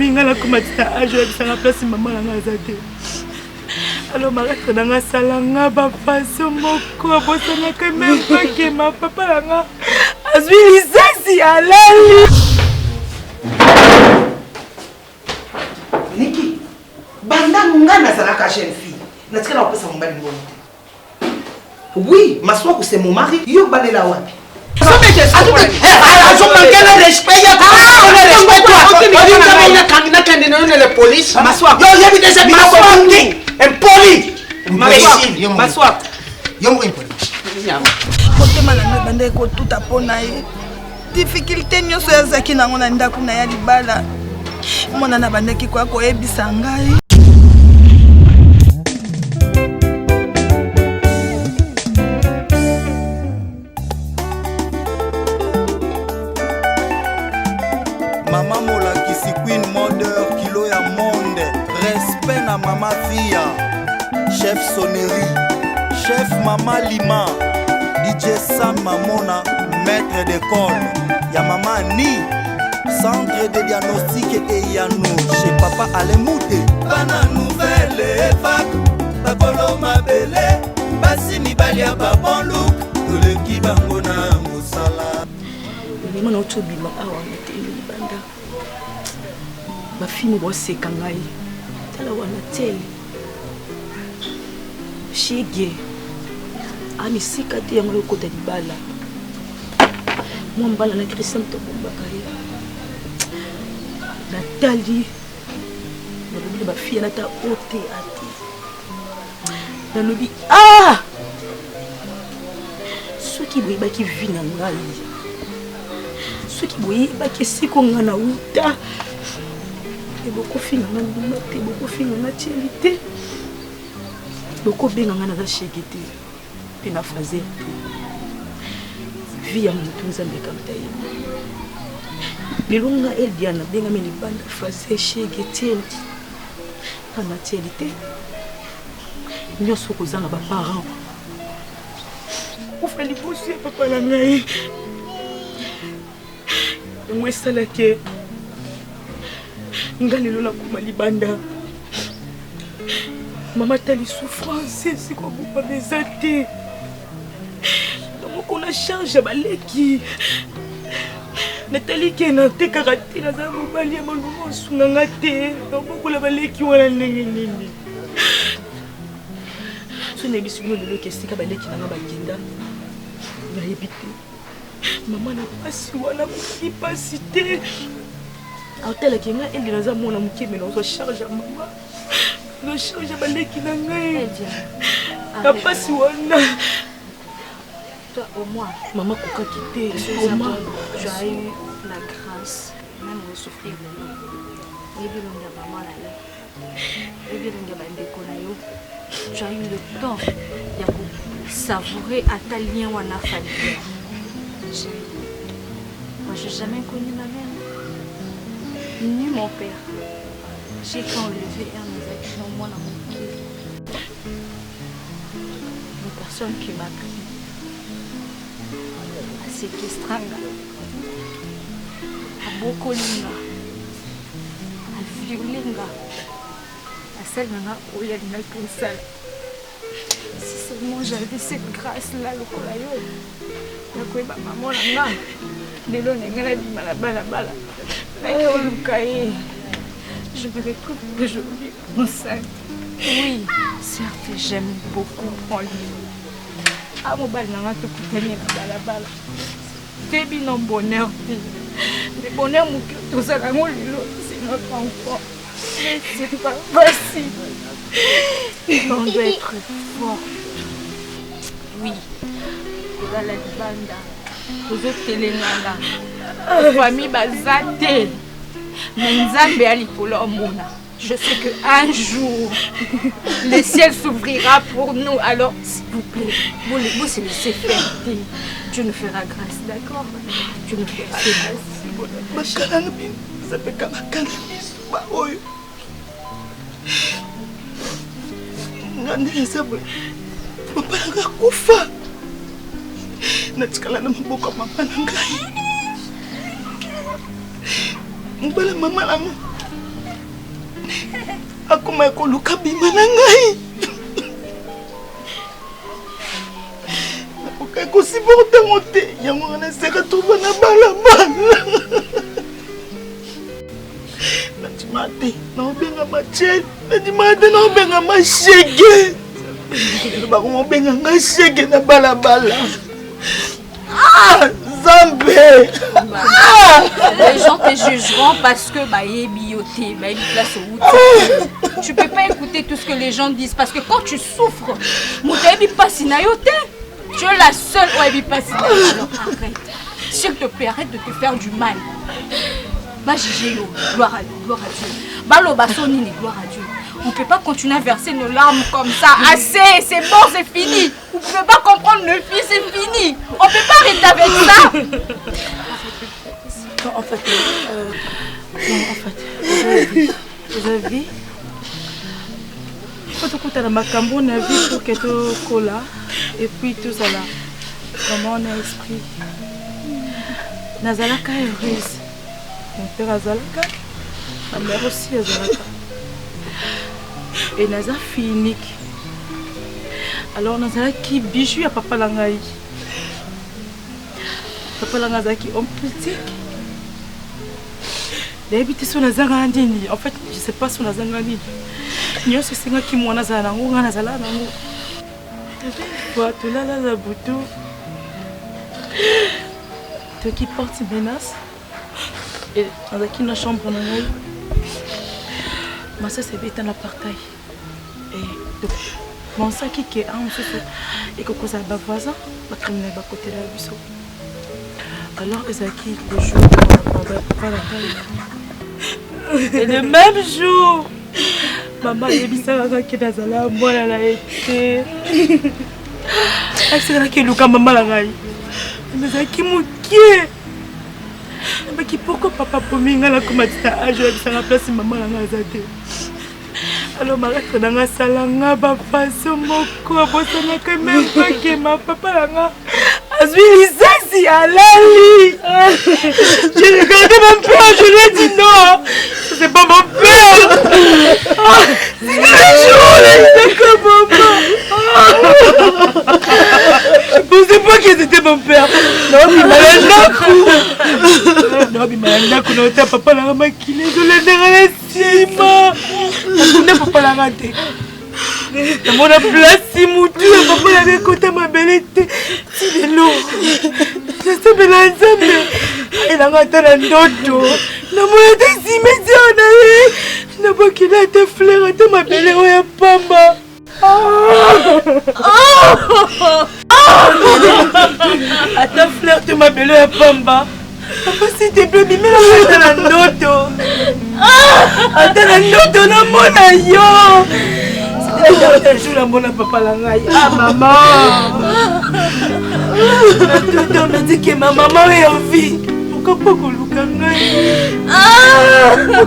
minga la komatita ajo ya la place maman la ngazate. Alors maître dans la salanga ba façon moko bosana que même pas que ma papa la nga azwi lisasi alali. Niki banda ngana zalaka jeune fille. Natikala opesa mbali ngoni. Oui, Maswaku c'est mon mari. Yo balela wapi? Je manque le respect. La police. Maswaku. Yo j'ai déjà vu la impoli. Maswaku. Yo mo impoli. Kote malanga bande ko tout apona ye. Difficulté nyoso ya zaki nango na ndako na ya libala. Mona na bande ki kwa ko ebisa ngai. Maman Mola Kisi Queen Modeur Kilo ya monde. Respect na Mama Fia. Chef Sonnerie. Chef Mama Lima. DJ Sam Mamona. Maître d'école. Ya Mama Ni. Centre de diagnostic et Yano. Chez Papa Alemouté. Bana nouvelle époque. Bakolo Mabele. Basi Mibali ya Babon Look. Tole Kibangona Mosala. Mwana otobima awa mateli libanda. Ma fille mo seka ngai. Tala wana teli. Shige. Ami sika te yango yokota libala. Mo mbala na Christian to bombaka ye. Natali. Nalobi ba fille nata ote ate. Nalobi soki boyi baki vina ngai. Soki boyi baki siko ngana uta. Et beaucoup finga na ndumate, beaucoup finga na chelite. Beaucoup benga ngana za shegete. Pena fazer. Via mutu nzambe kamta ye. Lilunga Eliana benga meni banda fazer shegete. Kana chelite. Nyoso kozanga ba parents. Ufali posi papa la ngai. Moi sala ke ngalelo la kuma libanda. Mama tali souffrance c'est quoi vous pas bezate. Donc on a charge baleki. Natali ke na te karate na za mobali ya molungu sunanga te. Donc on la baleki wala ndenge nini. So ne bisuno le kesika baleki na bakenda. Na yebite. Maman n'a pas si wala qui pas cité. Hôtel qui nga elle dans mon amuki mais on se charge maman. On charge baleki na ngai. N'a pas si wala. Toi au moins maman koka quitté. Au moins tu as eu la grâce même de souffrir de nous. Et bien on a maman là. Et bien on a bandeko na yo. Tu as eu le temps de savourer à ta lien wana famille. Moi, je n'ai jamais connu ma mère, ni mon père. J'ai qu'à enlever un évêque dans mon amour. Une personne qui m'a pris à séquestranga, à bokolinga, à violinga, à celle où il y a une alcool. Si seulement j'avais cette grâce-là, le colayo. Nakweba maman nanga lelo nengala di balabala naye olukaye je me retrouve aujourd'hui enceinte. Oui, certes j'aime beaucoup en lui. Ah mobali nanga tokutani na balabala tebi non bonheur le bonheur muke tozala ngo lelo c'est notre enfant mais c'est pas facile. On doit être fort. Oui. La banda, aux autres télélanga, famille bazate, Nzambe ali polo mona. Je sais qu'un jour, le ciel s'ouvrira pour nous. Alors, s'il vous plaît, vous se laissez faire. Dieu nous fera grâce, d'accord? Dieu nous fera grâce. Natikala na maboko mama na ngai. Mbala mama la akoma ekoluka bima na ngai nakoka ekosupporte yango te yango wana eseka trouva na balabala nadima te naobenga machele nadima te naobenga mashege bakomobenga nga shege na balabala. Ah, Zambé. Les gens te jugeront parce que est bioté, une place où tu peux pas écouter tout ce que les gens disent parce que quand tu souffres, tu es la seule où elle pas. Alors arrête, s'il te plaît, arrête de te faire du mal. Bah Gigéo, gloire à Dieu, gloire à Dieu. Balo Bassonine, gloire à Dieu. On ne peut pas continuer à verser nos larmes comme ça. Assez, c'est bon, c'est fini. Vous ne pouvez pas comprendre le fils, c'est fini. On ne peut pas arrêter avec ça. Non, en fait, vous avez vu. Il faut que tu aies ma cambo, on a vu pour que tu cola. Et puis tout ça là. Comment on a esprit. Nazalaka est heureuse. Mon père Azalaka. Ma mère aussi Azalaka. Et Naza fille unique. Alors Naza qui bijou à papa Langaï. Papa Langaï qui homme politique. D'habitude sur Naza Randini. En fait, je ne sais pas sur Naza Randini. Nous c'est ça qui m'ont Naza Nango, Naza là Nango. Toi, tu l'as là la boutou. Toi qui porte menace. Et Naza qui na chambre Nangaï. Ma soeur s'est bête en apartheid. Et donc, mon sac qui est un peu et que cause à bas voisin, ma criminelle va côté de la buisson. Alors, Ezaki, le jour et le même jour, maman a dit ça qui est dans la moi elle a été. C'est là que Lucas maman l'a raillé. Mais Ezaki moukier. Mais qui pourquoi papa pour moi la comme dit à je vais faire place maman la ngazate. Alors maraka nanga salanga ba façon moko bosana que même pas que ma papa la nga azui lisasi alali. J'ai regardé mon père, je lui ai dit non. C'est pas mon père. C'est le jour c'est comme maman. Je pensais pas que c'était mon père. Non, mais malade non, mais papa la maquillé de la Sima. Je papa la raté. Dans mon place, Moutou, papa la côté ma belle c'est de l'eau. Je sais bien ensemble. Il a raté la ndoto. Na moi des immédiats na pas qu'il a été fleur de ma belle oya pamba. Attends fleur de ma belle oya pamba. Papa s'il te plaît, mets la ndoto. Attends la ndoto na mona yo. C'était le jour la mona papa la ngai. Ah maman. On a dit que ma maman est en vie. Pourquoi pas qu'on luka ngai?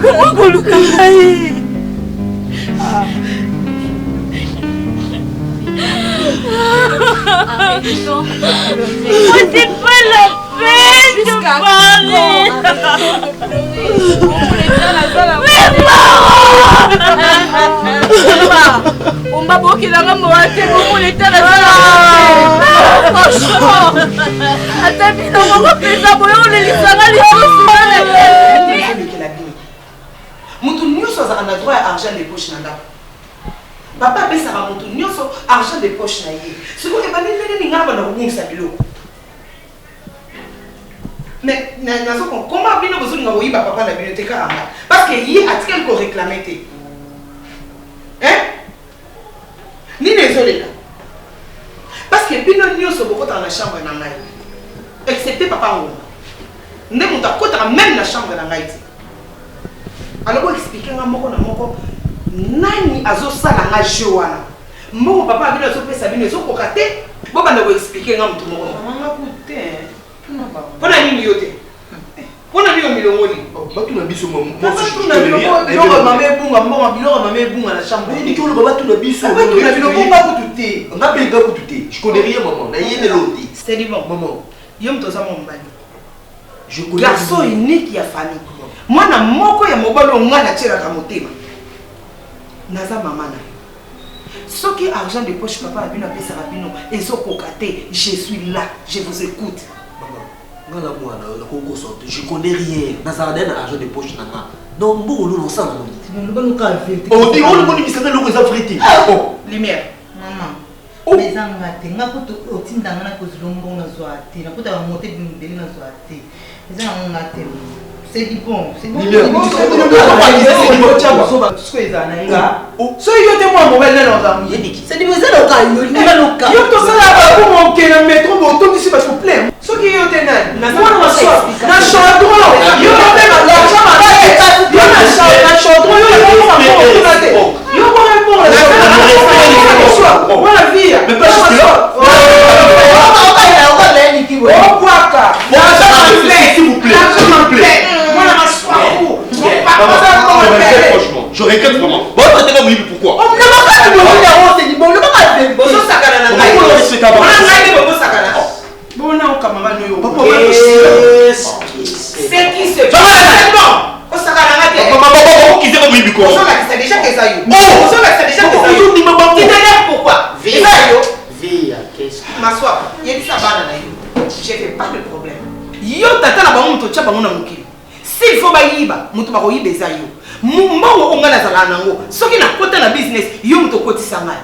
Pourquoi pas qu'on luka ngai? Arrêtons. C'est pas la peine de parler. On m'a bloqué la main, on était là. Franchement. Attends, on va faire ça, on les a droit à argent de poche. Papa a ça montre nous argent de poche. Ce qu'on est pas mais comment bien besoin de papa la bibliothèque parce que y a article qu'on réclamait. Hein? Ni désolé là. Parce que bien nous sommes beaucoup dans la chambre dans la excepté papa ou ne monte à côté même la chambre dans la alors vous expliquez à moi nani azo sala nga joana mon papa a bien so pesa bien so kokate bo bana ko expliquer nga mtu moko mama kute pona nini yote pona nini milongoni batu na biso mo biloko mama ebunga na chambre ni ko lo baba tu na biso batu na biloko nga kutute nga be nga kutute je connais rien maman na yene loti c'est dit bon maman yom toza mon mbani je connais garçon unique ya famille moi na moko ya mobalo nga na tira ka motema naza maman na yo. Soki argent de poche papa na bino apesa rabino ezokoka te, je suis là, je vous écoute. Je connais rien. Nazareth a argent de poche nana. Non, bon, nous ça non. Oh, dis on connaît qui s'appelle le Afrique. Oh, lumière. Maman. Mais en matin, nga poto otindanga na kozilombo na zoate, na poto monter bimbeli na zoate. Mais en matin. C'est du bon, c'est bon. So yo te moi mobile na nga. C'est du besoin local, yo local. Yo to sala ba ko mon ke na métro bo to d'ici parce que plein. So ki yo te na chaudron. Yo te na l'argent ma tête. Yo na chaudron, yo na ko na tête. Yo ko répondre la chaudron. Voilà vie. Mais pas juste là. Oh Kwaka. S'il vous plaît. Moi la Franchement, je regrette vraiment. Bon, pourquoi? On ne va pas le c'est du bon, le papa fait bon. C'est qui ce bon? Déjà que ça y pourquoi? M'asseoir. Je fais pas de problème. Yo tata na bango to tchapa ngona mukili. S'il faut bayiba, mutu ba koyiba eza yo. Mbongo ongana zala nango. Soki na kota na business, yo mutu kotisa ngai.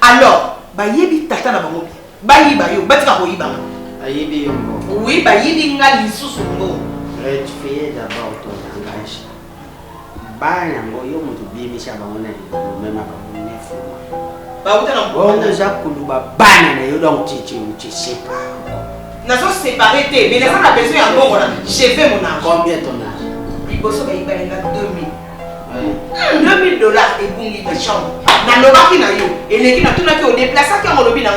Alors, bayibi tata na bango. Bayiba yo, batika koyiba. Bayibi yo. Oui, bayibi ngali lisusu ngo. Rectifier d'abord ton langage. Bana ngo yo mutu bimisha bango na même pas nefu. Ba utana mbo. On déjà kuluba bana na yo donc tu sais pas. Nous sommes séparés, mais les gens ont besoin d'un bon. J'ai fait mon argent. Combien ton âge? Il faut que $2000. $2000 et bon, il est chambre. Dans le marquis, et les gens qui ont déplacé qui ont lobby non.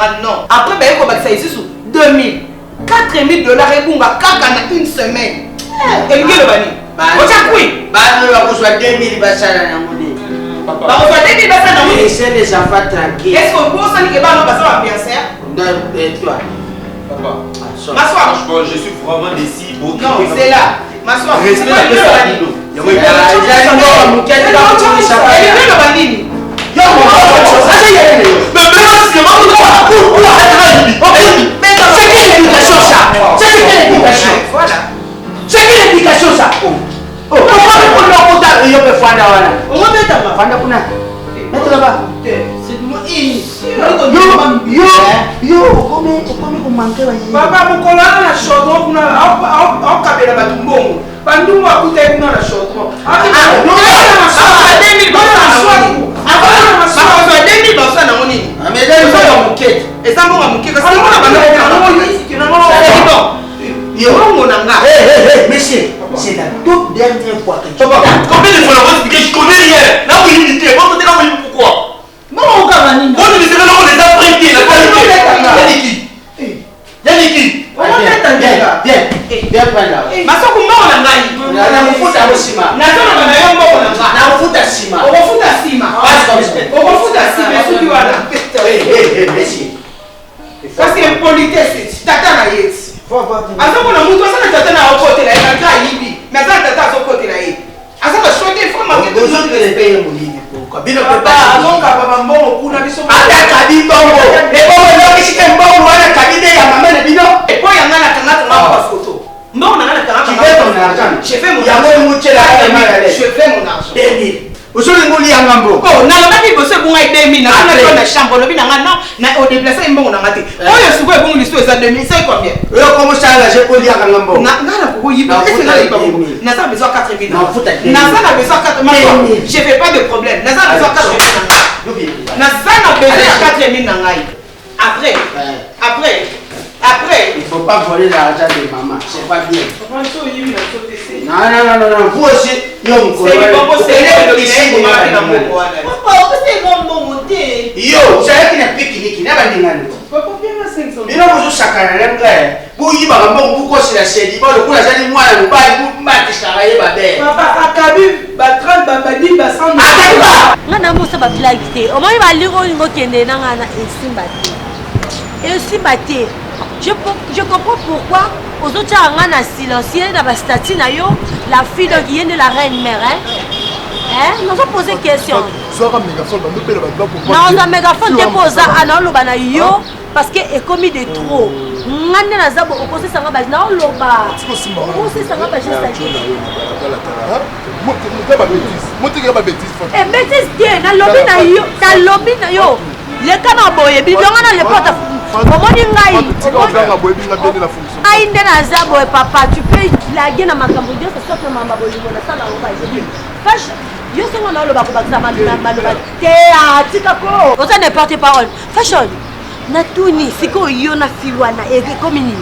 Après, ben, il faut que ça ici sous $2000. $4000 et bon, caca une semaine. Et le bani. On t'a oui. Bah, nous avons besoin de $2000 basana na moni. Bah, on va $2000 basana na moni. Laissez les enfants tranquilles. Est-ce qu'on peut s'en dire bah, on va bien faire? Non, toi. Papa, franchement, je suis vraiment déçu. Non, c'est là. M'asseoir. Restez là, papa mukolana na chaudron kuna au kabela batumbongo bandumu akuta kuna na chaudron Monsieur, c'est la toute dernière fois que tu combien de fois la voix je connais rien. Là où il était, pourquoi? Non, on va venir. On ne sait pas les apprêter, la qualité. Yannick. Viens prendre là. Masoko mbongo na ngai. Na mfuta sima. Na tona na yo mbongo na ngai. Na mfuta sima. Okofuta sima. Okofuta sima soki wana. Monsieur. Parce que politesse tata na yeti. Azoko na mutu asana tata na okote la yeka ka yibi. Mais ça tata azokote la yeki. Azaka choquer faut marquer tout le payer mon livre. Kabino papa azonga baba mbongo kuna biso. Ata kabinongo. Et bongo ndoki shike mbongo wana kabide ya mama na bino. Et puis yanga na kanga ma photo. Mbongo na kanga Tu fais ton argent. Je fais mon argent. Je fais mon argent. 2000. Aujourd'hui ngoli yanga mbo. Oh na ngati bosse bunga 2000 na na na chambre lobi na ngana na au déplacer mbongo na ngati. Oyo suko ebungu listo eza 2000 c'est combien? Yo comment ça là je peux lire yanga mbo. Na ngana ko yiba est-ce na yiba ko. Na ça besoin 4000. Na futa. Na ça na besoin 4000. Je fais pas de problème. Na ça besoin 4000. Na ça na besoin 4000 na ngai. Après. Il faut pas voler l'argent de maman, c'est pas bien. Non. Non, vous aussi, yo c'est bon, c'est le yo, c'est qui n'a pique-nique, n'a pas d'ingane. Il n'a pas de chacun, vous y va, vous croisez la série, vous le coulez à moi, vous battez, travaillez, papa, Akabi, Batran, Babadi, Bassan, Nana Moussa va blaguer. Au moins, il va lire au niveau qui est né dans la Simbaté. Et aussi, Baté. Je comprends pourquoi aux autres gens silencieux dans la statue la fille de Guyane de la reine mère hein nous avons posé question soir mégaphone bando pela ba pour non on a mégaphone déposa ana loba na yo parce que est commis de trop ngane na zabo opposé sanga ba na loba opposé sanga ba je ça bêtise bien na lobby na yo le kana boye bilonga na le porte omoni ngai ainde na zabo papa tu peux laguer na makambo dio ça soit mama bolingo na sala loba fashion yo sengo na loba ko bakisa maloba te atika ko oza ne porte parole fashion na tuni siko yo na fiwana e comme ni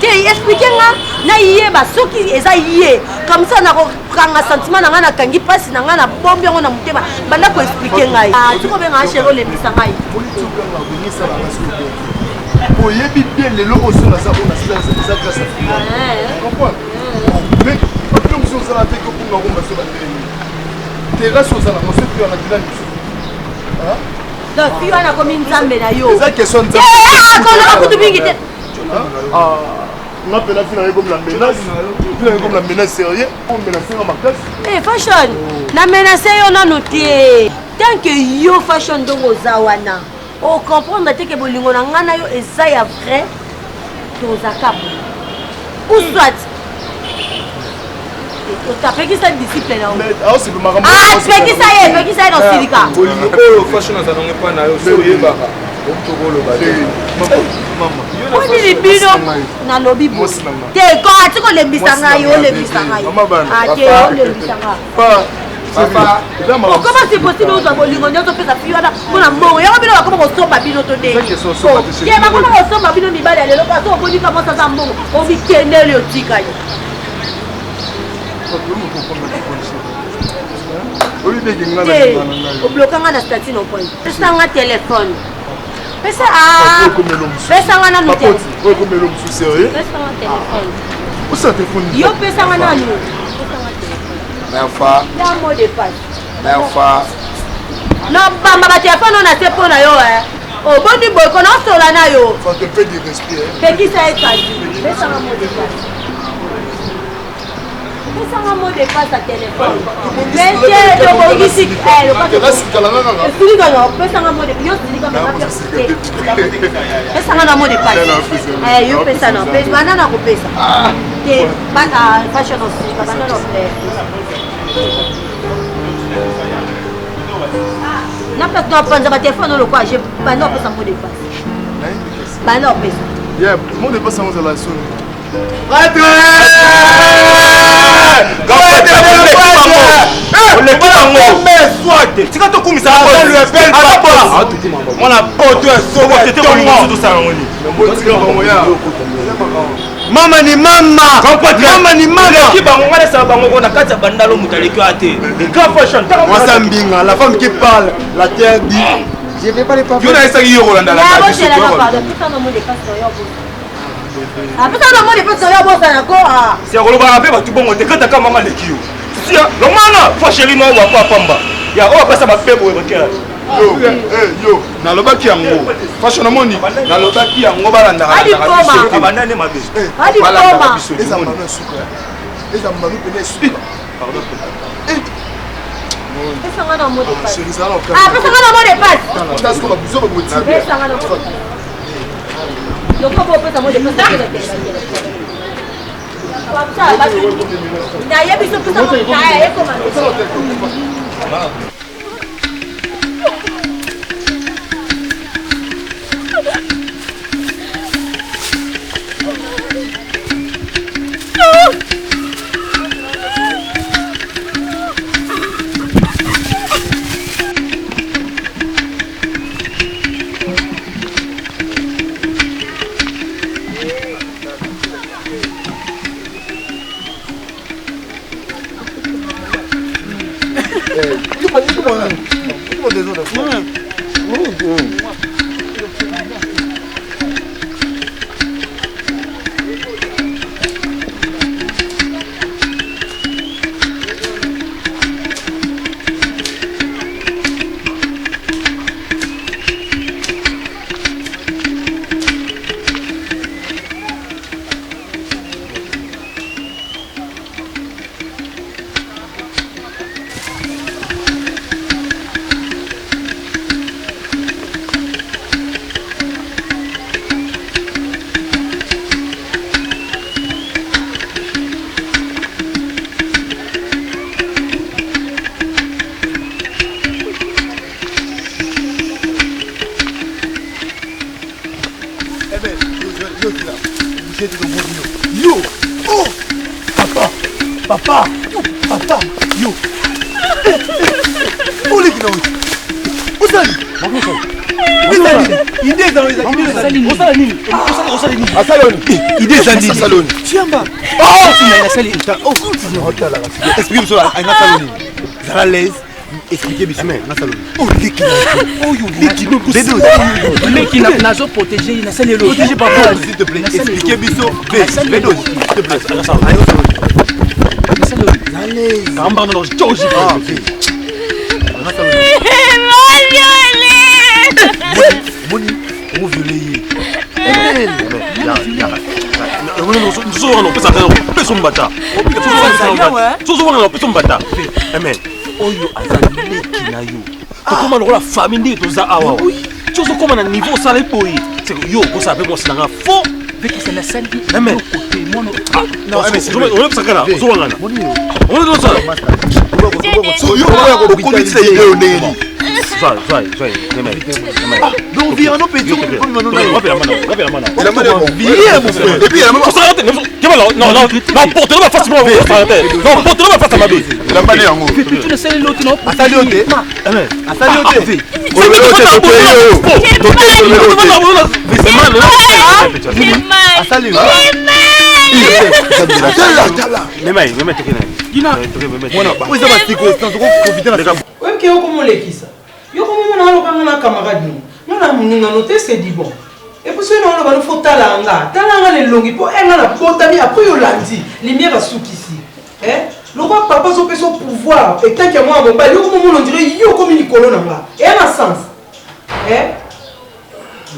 te expliquer nga na yeba soki eza yé comme ça na ko kanga sentiment na nga na kangi pasi na nga na bombe ngo na mutema banda ko expliquer ngai tiko benga chéro le misangai oyebi bien lelo oso na za ona ça grâce à comprendre mais pas nous sommes à la tête pour nous ngomba so ba terrasse aux ala on se fait on a dit là donc fi wana komi nzambe na yo eza question nzambe kono ko tubingi te on appelle la finale comme la menace sérieux on menacer en marquage fashion na menacer yo na noté tant que yo fashion ndongo zawana o comprendre te que bolingo na ngana yo eza ya vrai tozaka ou soit tu as discipline là. Ah, c'est le marabout. Ah, tu fais qui ça y est dans le silica. Oh, fashion ça n'en est pas na yo, c'est yeba. Maman. On dit bino na lobby. Te ko atiko le bisanga yo le bisanga yo. Ah, te le bisanga. Papa, comment c'est possible aux abolingo nyoto pesa fiona pona mbongo yango bino bakoma kosomba bino to de ye bakoma kosomba bino mibale ya lelo paso okoni kama sasa mbongo obikendele otika yo oblokanga na statut no point pesanga téléphone pesanga nanu te pesanga téléphone yo pesanga nanu Merfa. La mot de passe. Merfa. Non, bamba ba téléphone on a fait pour na yo Oh boni boy kono sola na yo. Ça te fait du respect. Fait qui ça est caché. Mais ça mot de passe. Mais ça mot de passe à téléphone. Mais c'est le bogisi le pas. Celui que non, mais ça mot de yo celui comme ça. Mais ça na mot de passe. Yo pesa non, pesa banana ko pesa. Que pas fashion aussi, banana na pas de prendre ma téléphone le quoi j'ai pas non pas mot de passe bah non mais yeah mot de passe on la sonne Mama ni mama. Mama ni mama. La femme qui parle, la terre dit. Je vais pas les parler. Yo, nalobaki yango. Fashion amoni, nalobaki yango balanda na abandane mabe. Balanda eza manu suka. Eza manu pene suka. Pardon. Pesanga na mot de passe. Pesanga na mot de passe. Parce que babuzo baboti. Pesanga na mot de passe. Donc comment on peut mot de passe? Ça va. Na yebi so pesa mot de passe. Yo. Oh. Papa. Yo. Où est-ce qu'il est? C'est dit bon. Et pour cela, on va nous faire talanga les longues pour elle la botami après au lundi. Lumière à souk ici. Hein? Le roi papa peut son pouvoir et tant qu'il y a moi mon bail, on dirait yo comme une colonne là. Et elle a sens. Hein?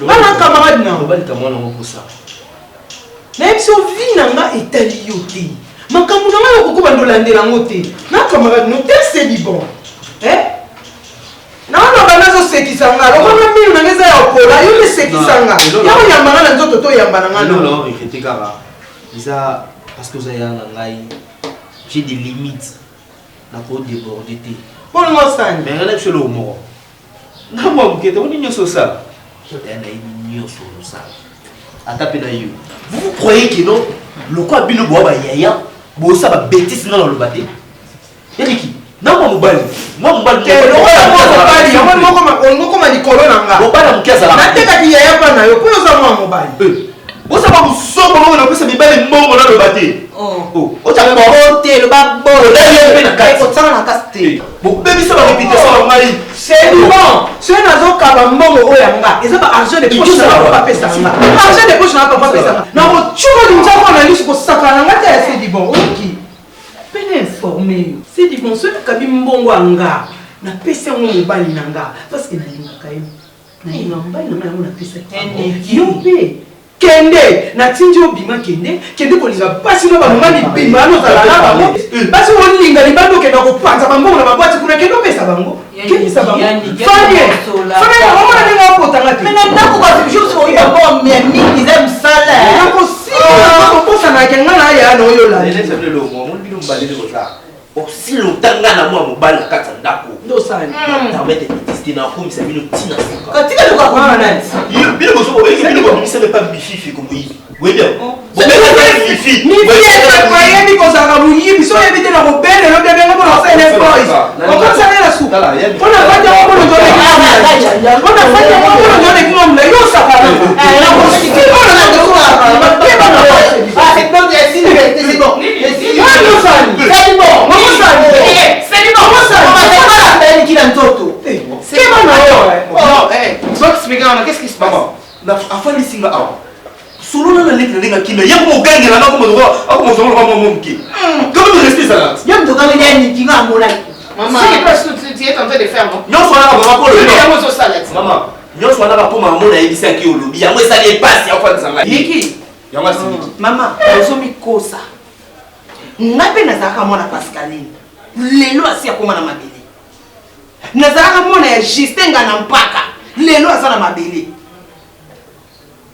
Mana camarade na. Ba ka mwana pour ça. Na episo vie nanga etali yo te. Makambu nanga yo ko bandolandela ngote. Na camarade no te c'est dit bon. Hein? Non, sekisanga lokona minu na ngeza ya okola yo le sekisanga ya yambana na nzoto to yambana ngalo non regretter kara isa parce que vous avez j'ai des limites na ko déborder té pour moi ça mais relève sur le mot na moi mkete on nyo so ça na nyo so ça atape na yo vous croyez que non le quoi bino bo ba yaya bo ça ba bêtise dans le baté yaki non moi mobali ngoko malikolo nanga mobali mkiasa la nateka ki yaya pa na yo ko yoza mwa mobali bosa ba musoko ngo na pesa mibali mbongo na lobate o ta bote lo ba bolo le na kai ko tsana na kaste bo bebi sa ba répétition ngai c'est bon c'est nazo kaba mbongo o yanga eza ba argent de poche na papa pesa nga argent de poche na papa pesa na ko chuko ni mzako na lishi ko sakana ngata ya c'est bon OK peine informé c'est dit bon ce kabi mbongo anga na pesa ngo mobali nanga parce que na linga kai na linga mbali na ngo na pesa yo pe kende na tinji obima kende ko linga pasi no ba mama ni bima no za la bango pasi o linga libando kenda ko panza bango na babati kuna kendo pesa bango kisa bango fanya mama na nga ko tanga te mais na ko ba je so iba bon mais mingi za msala na ko si ko posa na kenga na ya no yo la ele se le mo mo bino mbali ko sa aussi longtemps na moi mobali na kata ndako ndo sana na mete pistina ko misa bino tina suka katika luka kwa nani bino bozo ko bino ko misa me pas bififi comme oui oui bien bon bififi ni fiesta kwa yemi ko saka muyibi so yebite na ko bele no bebe ngo na sa ne boys ko ko sa na su ona fanya ko no jole ona fanya ko no jole ki mo mle yo saka na ko si ki ko na ko ba ke ba na c'est bon c'est bon c'est bon c'est bon qui dans toto c'est bon non qu'est-ce qui se passe afin de singa awa solo na lek na kina ya ko gangela na ko mo ako mo solo ko mo mki comment me rester ça ya mto kama ni kinga mona maman c'est parce que tu es en train de faire non non soit na ba ko le ya mo so salade maman non soit na ba ko mama na yebisa ki olobi ya mo esa les passe ya ko tsanga yiki ya ngasi maman ozo mikosa ngape nazaka mona Pascaline lelo asi akoma na mabele nazaka mona ya Justin ngana mpaka lelo asa na mabele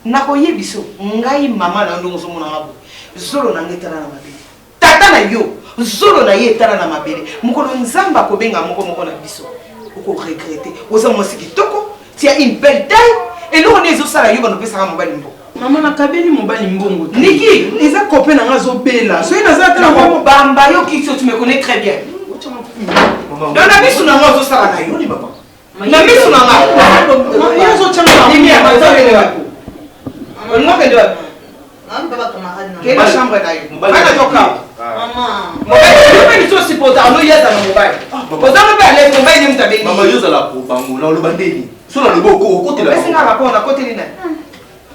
nako yebiso ngai mama na ndongo mona ngabo zolo na ngetala na mabele tata na yo zolo na ye tala na mabele mukolo nzamba ko benga moko na biso uko regretter oza mwasi kitoko tia une belle taille et l'on est au sala yo bano pesa mobali mbo Maman na kabeli mobali mbongo. Niki, eza copain na ngazo bela. So ina za tala ko bamba yo ki tu me connais très bien. Donc na bisu na ngazo sala na yo ni papa. Na bisu na ngazo. Yo zo chama ni mia ba zo le wako. On mo kende wako. Am baba camarade na. Quelle chambre na yo? Bana toka. Maman. Mobali so supporter no yeza na mobali. Ozanga ba le mobali ni mtabeni. Maman yo za la ko bango na lo bandeni. So na lo boko côté la. Est-ce nga rapport na côté ni na?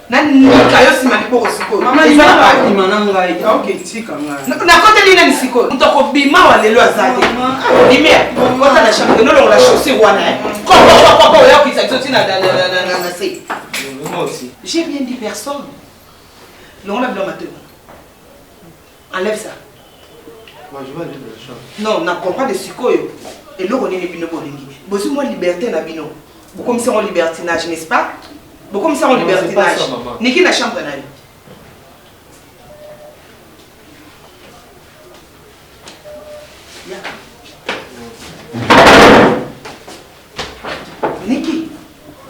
Nani kayo simani poko siko. Mama ni bana ba mananga ita. Okay, tika nga. Na kote lina ni siko. Mtoko bima wa lelo azade. Dimia. Kota na chambre no longo la chaussée wana eh. Ko ya kisa toti na se. Moi aussi. J'ai bien dit personne. Longo la blanc matin. Enlève ça. Moi je vais aller dans la chambre. Non, na comprend de siko yo. Et loko ni bino bolingi. Bosi moi liberté na bino. Comme ça en libertinage, n'est-ce pas? Comme ça en libertinage. Niki na chambre na yo. Niki,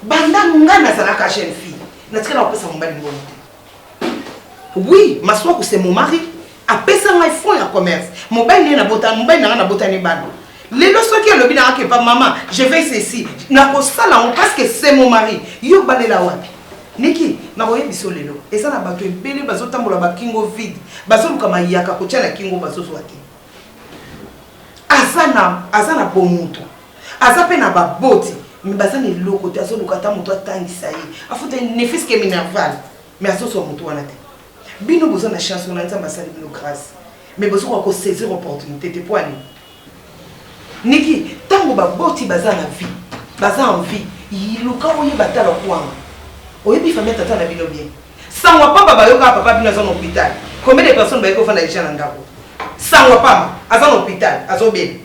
banda nga nazalaka jeune fille. Natika na pesa mobali mbongo. Oui, ma soeur c'est mon mari. Apesa ngai fonds ya commerce. Mobali na bota, mobali na bota ni bana. Lelo soki alobi na ke pa maman, je fais ceci. Na ko sala parce que c'est mon mari. Yo balela wapi? Niki, na koye biso lelo. Esa na bato ebele bazotambola ba kingo vide. Bazoluka mayaka ko tia na kingo bazoswaki. Azana bomuto. Azape na baboti. Mbazana eloko te azoluka ta muto atangisa ye. Afuta ne fils que minerval. Mais azoso muto wana te. Bino bozo na chance na nzamba sali bino grâce. Mais bozo ko saisir opportunité te pour aller. Niki, tango baboti baza na vie. Baza en vie. Iluka oye batala kwanga. Oyebi famille tata na bino bien. Sangwa papa bayoka papa bino za hôpital. Combien de personnes bayoko fana déjà na ngako? Sangwa papa aza na hôpital, azo bien.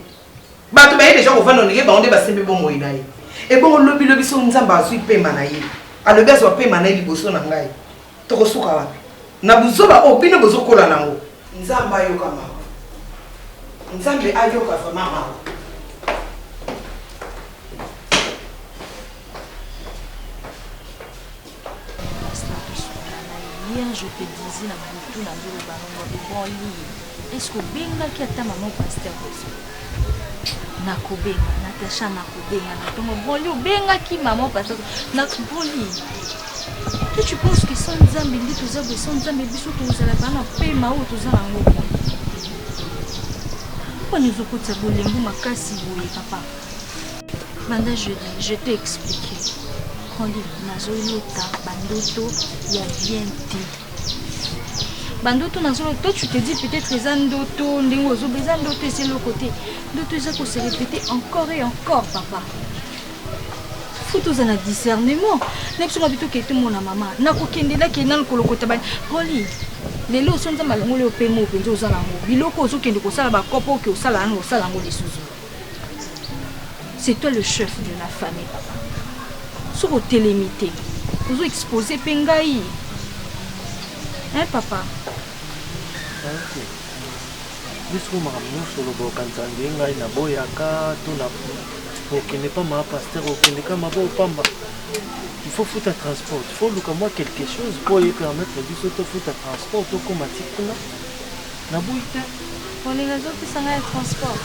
Bato baye déjà ko fana onike ba onde ba sembe bo moina ye. Et bon lobi so nzamba azu pemba na ye. Alobi azo pemba na ye liboso na ngai. Toko suka wapi? Na buzoba o bino bozo kola nango. Nzamba ayoka ma. Nzambe ayoka fa mama. Hier, je te disais na butu na zolo bango de bon lit. Est-ce que benga ki ata maman pasteur aussi? Na kobenga, Natacha na kobenga, na tomo bon lit benga ki maman pasteur na bon lit. Toi tu penses que sans nzambe ndi toza be sans nzambe biso tozala bana pe ma o toza nango. Kwa nizo kota bolembu makasi boye papa. Manda je t'ai expliqué. Nazolota bandoto ya bien te bandoto nazolo toi tu te dis peut-être les andoto ndingo zo les andoto c'est le côté doto ça ko se répéter encore et encore papa faut tous un discernement next on habito ke tout mon maman na ko kendela ke na ko lokota ba holi lelo so nza malongo le opemo penzo za lango biloko zo kende ko sala ba kopo ke o sala no sala ngo les sous. C'est toi le chef de la famille papa. Sur au télémité, vous exposez Pengaï. Hein, papa? Ok. Puisque ma maman sur le bocantan, il y a un boyaka, tout n'a pas. N'est pas ma pasteur, aucun n'est pas ma beau pamba. Il faut foutre un transport. Il faut que moi quelque chose pour y permettre de foutre un transport, tout comme à titre là. N'a bouillé. Pour les raisons qui sont un transport.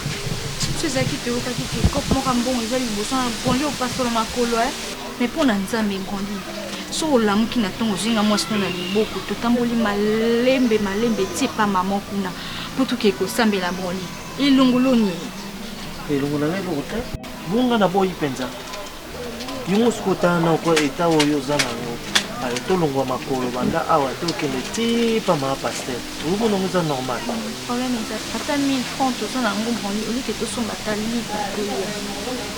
C'est ça qui te dit que comme mon rambon, ils veulent le bosser, bon, ils passent sur ma colo, mais pour l'ensemble, grandi. Sur l'âme qui n'attend aux yeux, moi, je suis beaucoup. Tout en boli malembe, c'est pas maman kuna. Pour tout quelque chose, ça me la boli. Et l'ongoloni. Et l'ongoloni, l'autre. Bunga na boy penza. Yungu skota na kwa eta oyo zana ngo. Ayo to longwa makolo banda awa to kende ti pa ma pasteur. Ubu no muza normal. Problème est ata 1000 francs to zana ngo boni oli ke to somba tali pa to ya.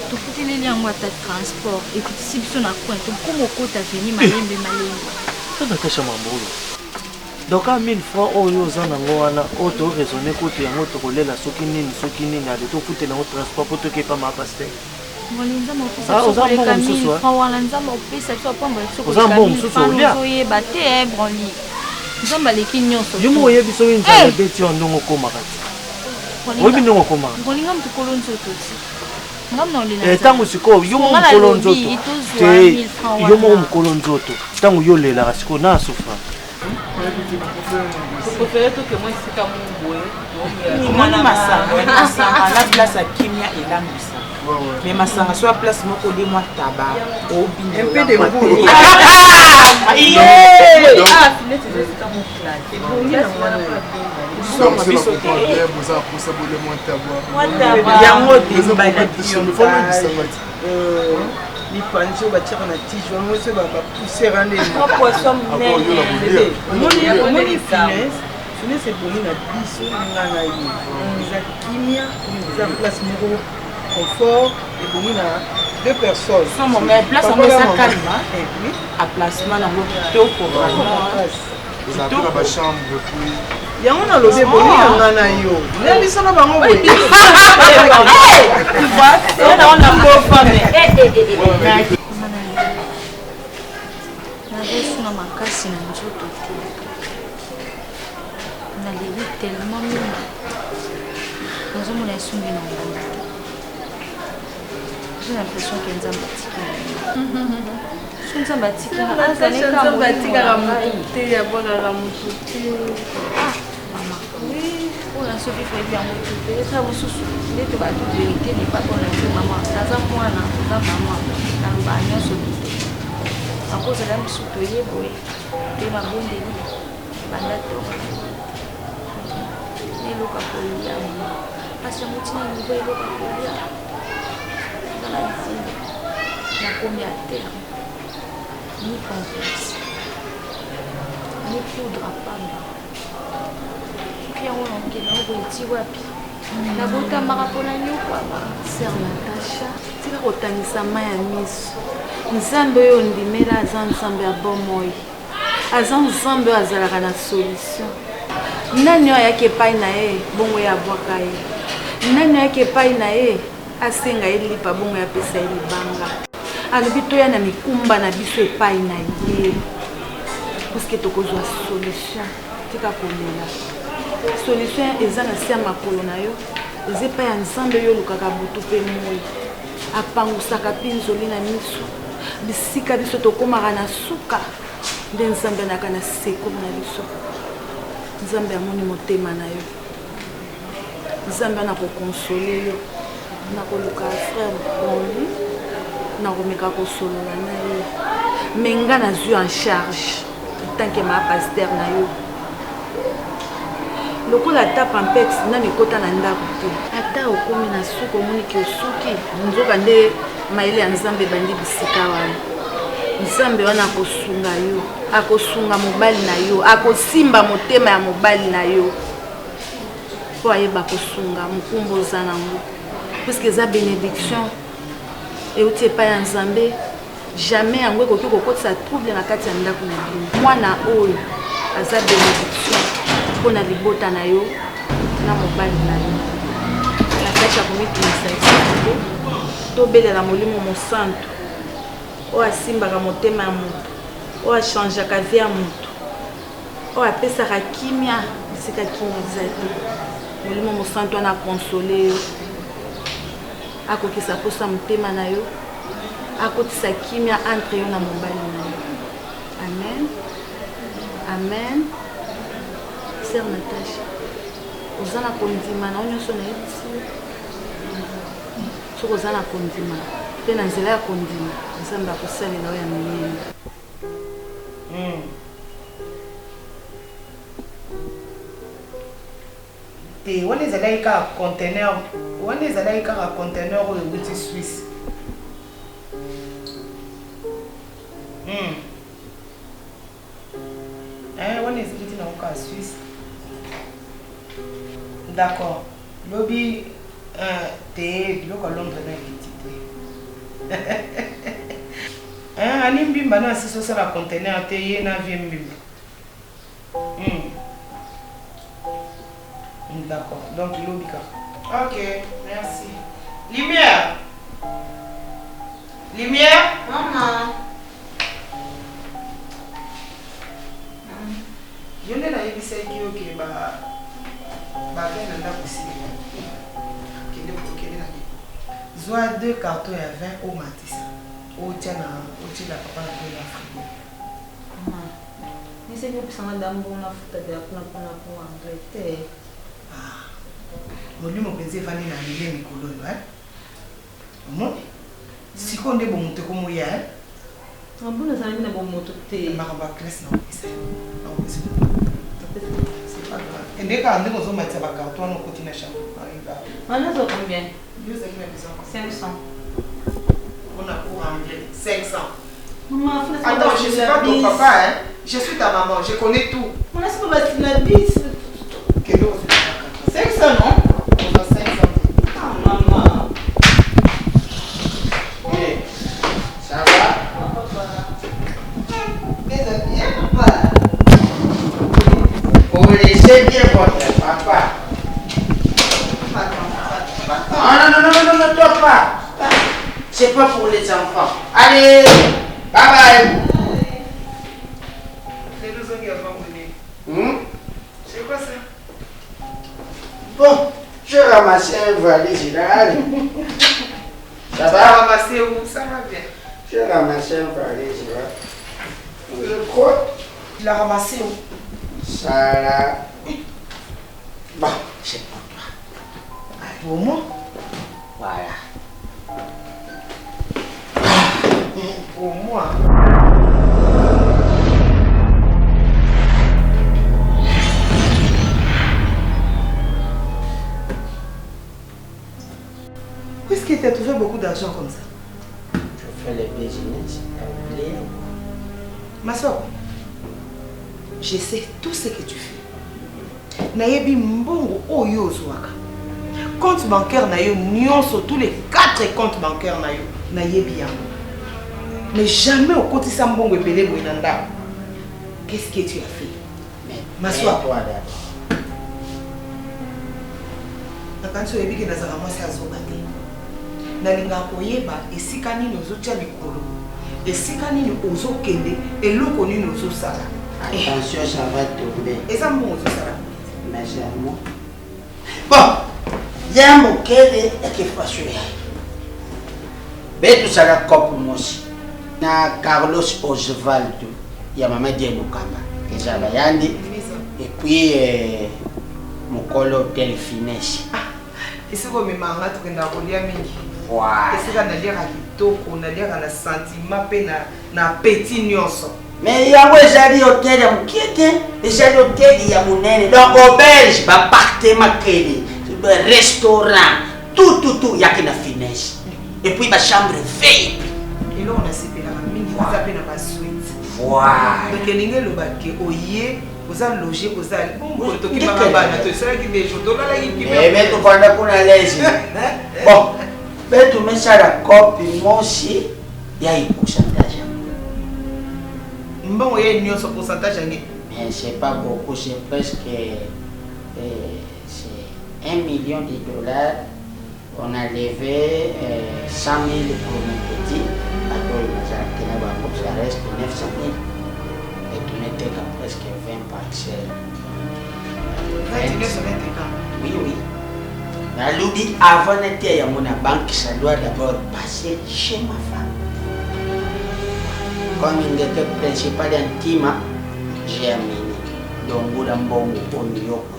To futile li yango ata transport et puis si biso na coin to komo kota veni malembe. To Natacha mambolo. Donc à 1000 francs oyo zana ngo wana o to raisonner ko to yango to kolela soki nini ale to futela ngo transport po to ke pa ma pasteur. Molinza mopesa so ko leka 1000 francs wala nzamba opesa so pamba so ko leka 1000 francs ozoyeba te broli nzamba leki nyonso yo moyebi so inza beti ondongo koma kati oyebi ndongo koma ngolinga mtukolo nzoto ti ntango sikoyo yo mo mokolo nzoto te yo mo mokolo nzoto ntango yo lelaka sikoyo na asufa préféré que moi ici comme moi na masanga la place à kimia et là mais masanga soit place moko de moi tabac au bin un peu de boulot les pancho va tirer na tige on se va pousser rendre moi poisson mais mon finesse c'est bon na biso ngana yi za kimia za place moko confort et bon na deux personnes sans mon mais place en ça calme et puis à placement na to pour vous avez la chambre puis yango na lobe boni ngana yo na biso na bango boye na on a beau femme na makasi na nzoto te nalebi tellement mingi nazomona esungi na nganda te j'ai l'impression que nzambe atikanga motu te yabwakaka motu te mama mpona soki foyebi yango tu te eza mosusu ndete bato verité n'est pas bona te mama naza mwana oza mama naloba nyonso te akozala mosu toye boye te mabondeli banda toka eloka kolia mama pasi yango ntina nivo eloka kolia eza na nzimba nakomi ya terme ni complexe ni poudre à pamba puis yango nakenda oboye ti wapi nabotamaka mpona nyokwama ser Natasha tika kotangisa mai ya miso nzambe oyo ndimela aza nzambe ya bomoi aza nzambe oyo azalaka na solution nani oyo ayaki epai na ye bongo ye abwaka ye nani oyo ayaki epai na ye asenga ye lipa bongo ye apesa ye libanga alobi toya na mikumba na biso epai na ye parceke tokozwa solution tika kolela solution eza na se ya makolo na yo eza epai ya nzambe oyo olukaka butu mpe moi apangusaka mpe nzoli na miso bisika biso tokomaka na suka nde nzambe anaka na sekolo na biso nzambe amoni motema na yo nzambe ana kokonsole yo na koluka frère bonli na komeka kosolola na ye me nga nazwi en charge tanke ma paster na yo lokola ata pampex nani ekota na ndako te ata okomi na suki omoniki osuki nzoka nde mayele ya nzambe ebandi bisika wana nzambe wana akosunga yo akosunga mobali na yo akosimba motema ya mobali na yo mpo ayeba kosunga mokumba oza nango puiske eza bénédiction euti epai ya nzambe jamais yango ekoki kokotisa trouble na kati ya ndako na bino mwana oyo aza bénédiction mpona libota na yo na mobali na yo Natasha komitumisa esiko tobelela molimo mosantu oyo asimbaka motema ya moto oyo achangeaka vie ya moto oyo apesaka kimia esika kimia eza te molimo mosantu wana akonsole yo akokisa posa motema na yo akotisa kimia entre yo na mobali na yo amen amen sœur Natasha oza na kondima na yo nyonso nayebisi soki oza na kondima mpe na nzela ya kondima nzambe akosalela oyo ya minene te wana ezalaki kaka conteneur wana ezalaki kaka conteneur oyo euti Suisse wana ezalaki nango kaka Suisse d'accord lobi te biloko ya Londres na ekiti te ani mbimba na asisi osala conteneur te ye na vie mbimba d'accord donc lobi kaka ok merci lumière lumière maman yo nde nayebisaki yo ke bakei na ndako esili kende na Zoa 2 cartons à 20 au Matissa. Au tien la papa de la frigo. Mais c'est que ça m'a donné bon la faute de la pour André. Ah. Mon lui m'a pensé Fanny na milieu Nicolo, hein? Non? Si qu'on est bon monter comme moi hier. Un bon ça n'a bon monter. Maramba classe non, c'est pas grave. Et dès qu'on est dans un match à carton, on continue à chambre. On a combien? 500. On a pour André 500. Maman, attends, je suis pas ton papa, hein? Je suis ta maman, je connais tout. On a ce qu'on va se la bise. Quel autre? 500, non? On a 500. Ah, maman. Hey, ça va? Mais bien, papa. Vous laissez bien votre papa. Non, toi pas. C'est pas pour les enfants. Allez, bye bye. C'est nous qui avons venu. C'est quoi ça? Bon, je ramasse un valise là. Ça va? Ramasser où? Ça va bien. Je ramasse un valise là. Je crois. Il a ramassé où? Ça là. Bon, c'est pour toi. Pour moi? Voilà. Pour moi. Où est-ce que tu as trouvé beaucoup d'argent comme ça? Je fais le business. T'as oublié? Ma soeur, je sais tout ce que tu fais. Nayebi mbongo oyo zwaka. Compte bancaire na yo nyonso, tous les 4 comptes bancaires na yo nayebi yango. Mais jamais au côté ça mbongo epele boinanda. Qu'est-ce que tu as fait? Ma soeur, toi d'abord. nakanso yebi ke nazala mwasi azoba te. Nalinga koyeba esika nini ozotia likolo. Esika nini ozokende eloko nini ozosala. Attention, ça va tomber. Et ça mbongo ozosala. Mais c'est moi. Bon, il y a un mot qui est fait. Mais tout ça, la coupe aussi. Na Carlos Osvaldo, il y a maman Dieu Mukamba. Et ça va yandi. Et puis, mon colo Delphines. Et c'est comme ma mère qui est en voilà. Et c'est quand on a kitoko, on a un sentiment, na petit nyonso. Mais il y a un hôtel qui était, il y a un hôtel qui est donc auberge, appartement, restaurant, tout, il y a une finesse. Et puis ma chambre veille. Et là on a séparé la mine, on a appelé la suite. Voilà. Donc il y a le bac oye, vous allez loger, vous allez bon, qui m'a rabattu, tu sais qui des jours, donc là il y a. Mais tu connais pour la laisse. Bon, mais tu mets ça la copie, moi aussi, il y a un pourcentage. Bon, il y a un pourcentage. Mais c'est pas beaucoup, c'est presque 1 million de dollars. On a levé 100 000 pour mon petit. Après, ça reste 900 000. Et tu mettais presque 20 parcelles. 29 sur 20 Oui, oui. Mais l'oubli, avant d'être à mon banque, ça doit d'abord passer chez ma femme. Comme il était principal intime, j'ai amené. Donc, vous avez un bon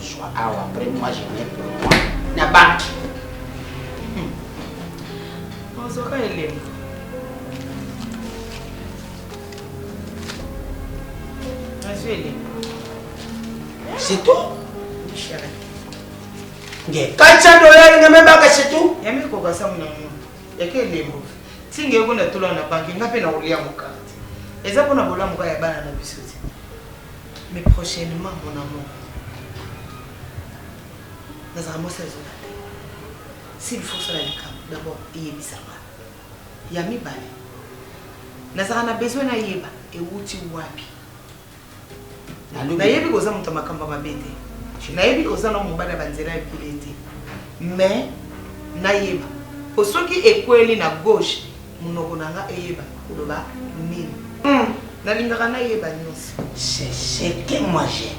soit après moi, je mets pour moi. La banque. On se relève. C'est tout? $400, c'est tout? Il y a même quoi ça, il y a que les mots. Si vous avez tout la banque, il n'y a pas de carte. Et ça, pour nous, on a mais prochainement, mon amour, nous allons se résoudre. S'il faut cela, d'abord, il y a des il y a des balles. Nous avons besoin de yeba et outi wapi. Nayebi koza mutu makamba mabete. Nayebi koza na mobala banzela epilete. Mais nayeba. Osoki ekweli na gauche, munoko nanga eyeba koloba mine. Nalingaka nayeba nyonso. C'est ce que moi j'aime.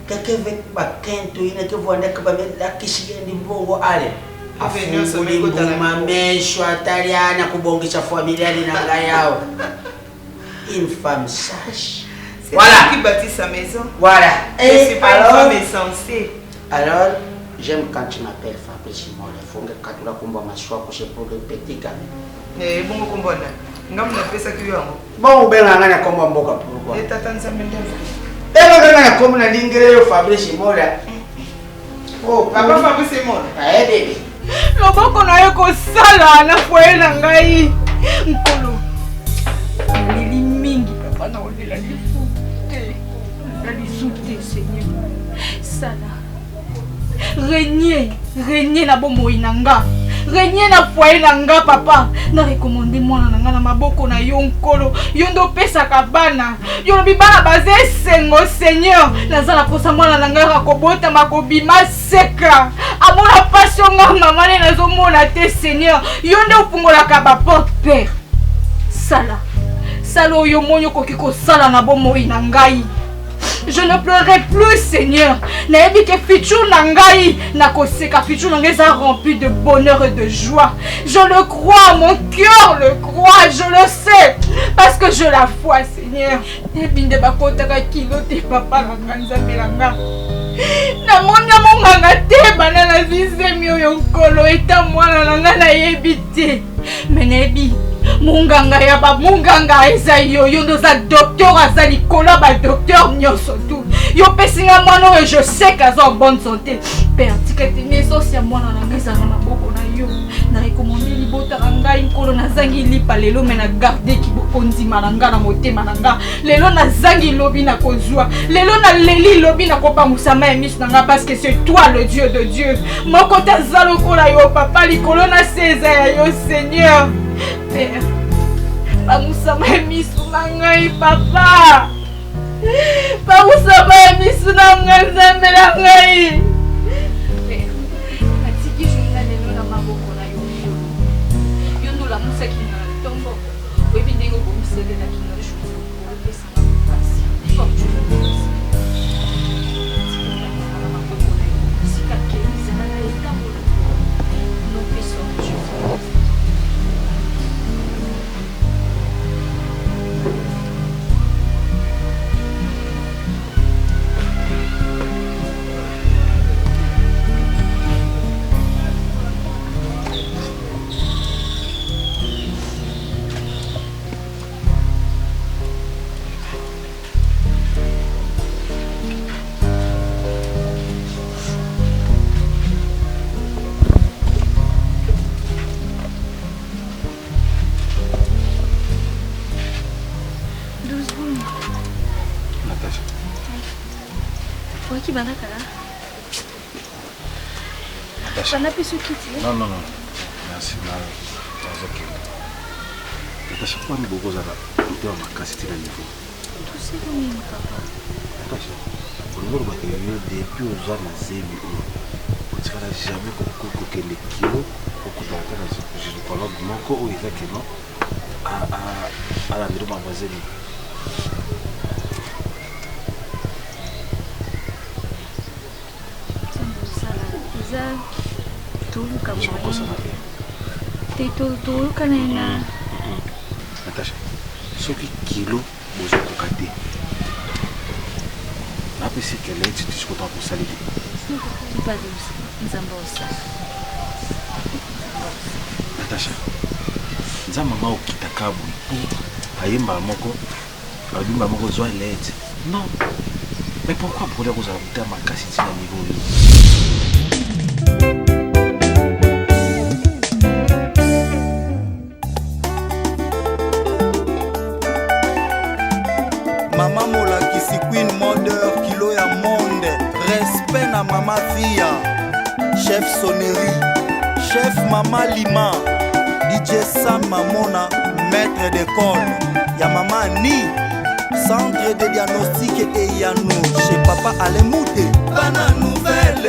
Quelqu'un veut pas qu'un tout, il ne te voit pas mettre la kishi de bongo allez. afunguli nguma mesho ataliana kubongisha familia na yao. Une femme sage. C'est voilà. Qui bâtit sa maison. Voilà. Et c'est pas une femme insensée. Alors, j'aime quand tu m'appelles Fabrice Simon. Il faut que tu aies un choix pour le petit gars. Eh, bon, comment on a fait ça qui est bon, on a un combat pourquoi. Et t'attends ça maintenant. Et on a comme un ingrédient Fabrice Simon. Oh, papa Fabrice Simon. Eh, bébé. Loboko na yo kosala na foye na ngai. Nkolo. Lili mingi papa na olela lifute. La lisute Seigneur. Sala. Régner na bomoi nanga. Régner na foye nanga papa. Na recommander mwana nanga na maboko na yo nkolo. Yo ndo pesa kabana. Yo lobi bana baze sengo Seigneur. Nazala posa mwana nanga rakobota makobima seka. Amona passion nga maman nazo mona te Seigneur. Yo ndo upungola ka ba porte père. Sala oyo monyo koki ko sala na bomoi na ngai. Je ne pleurerai plus, Seigneur. Naebi ke futur nangai, na koseka futur nangai ça rempli de bonheur et de joie. Je le crois, mon cœur le croit, je le sais, parce que je la foi, Seigneur. Ebinde bakotaka kilo te papa na nzambe langa. Na mona monganga te banana zizemi oyo nkolo eta mwana nanga na yebite. Menebi munganga ya ba munganga eza yo ndo za docteur azali kola ba docteur nyonso tout. Yo pesinga mwana oyo je sais qu'azo en bonne santé. Père tikete meso sia mwana nanga eza na maboko na yo. Na recommande libota ngai nkolo na zangi lipa lelo me na garder ki bokonzi malanga na motema nanga. Lelo na zangi lobi na kozwa. Lelo na leli lobi na kopa musama emis nanga parce que c'est toi le Dieu de Dieu. Moko tazalo kola yo papa likolo na seza ya yo Seigneur. Père, Pamusama emisu nangai papa. Pamusama emisu nangai nzambe nangai. Père, natiki journée lelo na maboko na yo. Yo ndo la musaki na tombo. Webi ndenge bomusele na kino jour. Pesa na pasi. Fortune. Sika kemi na eta. No peso de Non. Merci. Natasha, quoi beaucoup ça va? Tu as ma casse à niveau. Tout c'est comme papa. Natasha, on va depuis aux ans na zemi. Tu vas jamais que les kilos pour que tu aies je ne parle pas mon corps ou exactement à la maison mademoiselle. Natasha, ce kilo vous avez cocaté. Après c'est qu'elle est tu discutes pour ça. Pas de ça. Natasha, nza mama okitakabu. Ayemba moko, abimba moko zo l'aide. Non. Mais pourquoi brûler vous avez goûté à ma cassette à niveau? Mama mola kisi queen modeur kilo ya monde. Respect na mama Fia. Chef Sonnerie. Chef Mama Lima. DJ Sam Mamona. Maître d'école. Ya mama Ni. Centre de diagnostic et Yanou. Chez papa Alemouté. Bana nouvelle.